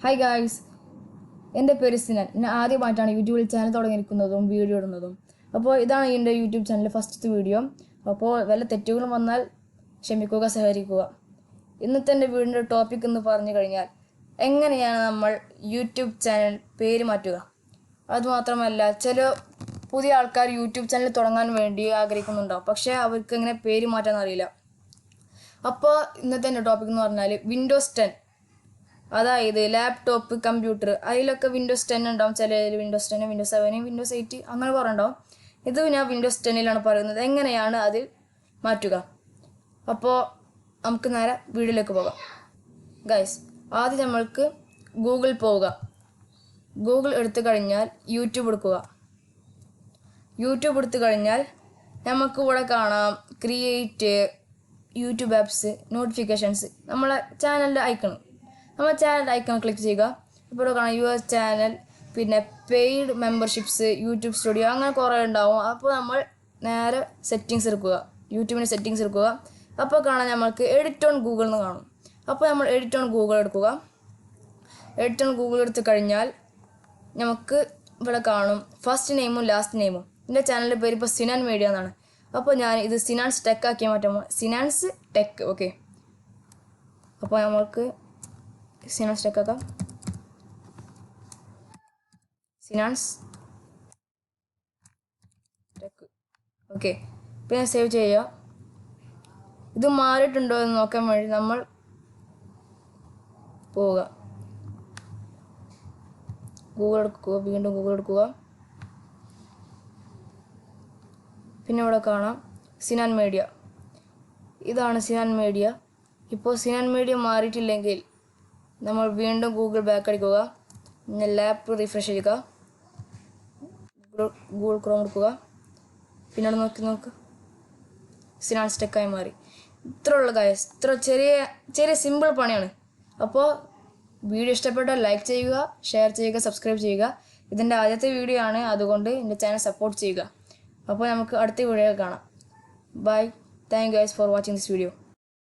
Hi guys, എൻ്റെ പേര് സിനാൻ. ഞാൻ ആദ്യമായിട്ടാണ് യൂട്യൂബിൽ ചാനൽ തുടങ്ങിയിരിക്കുന്നതും വീഡിയോ ഇടുന്നതും. അപ്പോൾ ഇതാണ് എൻ്റെ യൂട്യൂബ് ചാനലിലെ ഫസ്റ്റത്തെ വീഡിയോ. അപ്പോൾ വല്ല തെറ്റുകളും വന്നാൽ ക്ഷമിക്കുക, സഹകരിക്കുക. ഇന്നത്തെ എൻ്റെ വീടിൻ്റെ ടോപ്പിക് എന്ന് പറഞ്ഞു കഴിഞ്ഞാൽ എങ്ങനെയാണ് നമ്മൾ യൂട്യൂബ് ചാനൽ പേര് മാറ്റുക. അതുമാത്രമല്ല, ചില പുതിയ ആൾക്കാർ യൂട്യൂബ് ചാനൽ തുടങ്ങാൻ വേണ്ടി ആഗ്രഹിക്കുന്നുണ്ടാവും, പക്ഷേ അവർക്ക് എങ്ങനെ പേര് മാറ്റാൻ അറിയില്ല. അപ്പോൾ ഇന്നത്തെ എൻ്റെ ടോപ്പിക് എന്ന് പറഞ്ഞാൽ വിൻഡോസ് 10, അതായത് ലാപ്ടോപ്പ്, കമ്പ്യൂട്ടർ, അതിലൊക്കെ വിൻഡോസ് 10 ഉണ്ടാവും. ചിലതിൽ വിൻഡോസ് 10, വിൻഡോസ് 7, വിൻഡോസ് 8 അങ്ങനെ കുറേ ഉണ്ടാവും. ഇത് ഞാൻ വിൻഡോസ് 10 പറയുന്നത്. എങ്ങനെയാണ് അതിൽ മാറ്റുക? അപ്പോൾ നമുക്ക് നേരെ വീഡിയോയിലേക്ക് പോകാം. ഗൈസ്, ആദ്യം നമ്മൾക്ക് ഗൂഗിൾ പോവുക. ഗൂഗിൾ എടുത്തു കഴിഞ്ഞാൽ യൂട്യൂബ് എടുക്കുക. യൂട്യൂബ് എടുത്തു കഴിഞ്ഞാൽ നമുക്ക് ഇവിടെ കാണാം ക്രിയേറ്റ്, യൂട്യൂബ് ആപ്സ്, നോട്ടിഫിക്കേഷൻസ്, നമ്മളെ ചാനലിൻ്റെ ഐക്കൺ. നമ്മൾ ചാനൽ ഐക്കൺ ക്ലിക്ക് ചെയ്യുക. ഇപ്പോൾ കാണാം യുവർ ചാനൽ, പിന്നെ പെയ്ഡ് മെമ്പർഷിപ്സ്, യൂട്യൂബ് സ്റ്റുഡിയോ, അങ്ങനെ കുറേ ഉണ്ടാവും. അപ്പോൾ നമ്മൾ നേരെ സെറ്റിങ്സ് എടുക്കുക, യൂട്യൂബിൻ്റെ സെറ്റിങ്സ് എടുക്കുക. അപ്പോൾ കാണാം നമ്മൾക്ക് എഡിറ്റ് ഓൺ ഗൂഗിൾ എന്ന് കാണും. അപ്പോൾ നമ്മൾ എഡിറ്റ് ഓൺ ഗൂഗിൾ എടുക്കുക. എഡിറ്റ് ഓൺ ഗൂഗിൾ എടുത്തു കഴിഞ്ഞാൽ നമുക്ക് ഇവിടെ കാണും ഫസ്റ്റ് നെയിമും ലാസ്റ്റ് നെയിമും. എൻ്റെ ചാനലിൻ്റെ പേര് ഇപ്പോൾ സിനാൻ മീഡിയ എന്നാണ്. അപ്പോൾ ഞാൻ ഇത് സിനാൻസ് ടെക് ആക്കി മാറ്റാൻ സിനാൻസ് ടെക്. ഓക്കെ, അപ്പോൾ നമ്മൾക്ക് സിനാൻസ് ടെക് ആക്കാം. സിനാൻസ് ടെക്. ഓക്കെ, പിന്നെ സേവ് ചെയ്യുക. ഇത് മാറിയിട്ടുണ്ടോ എന്ന് നോക്കാൻ വേണ്ടി നമ്മൾ പോവുക. ഗൂഗിൾ എടുക്കുക, വീണ്ടും ഗൂഗിൾ എടുക്കുക. പിന്നെ ഇവിടെ കാണാം സിനാൻ മീഡിയ. ഇതാണ് സിനാൻ മീഡിയ. ഇപ്പോൾ സിനാൻ മീഡിയ മാറിയിട്ടില്ലെങ്കിൽ നമ്മൾ വീണ്ടും ഗൂഗിൾ ബാക്ക് അടിക്കുക. പിന്നെ ലാപ്പ് റിഫ്രഷ് ചെയ്യുക. ഗൂഗിൾ ക്രോം എടുക്കുക. പിന്നെ അവിടെ നോക്ക് സിനാൻസ് ടെക്കായി മാറി. ഇത്ര ഉള്ള ഗൈസ്, ഇത്ര ചെറിയ സിമ്പിൾ പണിയാണ്. അപ്പോൾ വീഡിയോ ഇഷ്ടപ്പെട്ടാൽ ലൈക്ക് ചെയ്യുക, ഷെയർ ചെയ്യുക, സബ്സ്ക്രൈബ് ചെയ്യുക. ഇതിൻ്റെ ആദ്യത്തെ വീഡിയോ ആണ്, അതുകൊണ്ട് എൻ്റെ ചാനൽ സപ്പോർട്ട് ചെയ്യുക. അപ്പോൾ നമുക്ക് അടുത്ത വീഡിയോ കാണാം. Bye. Thank you guys for watching this video.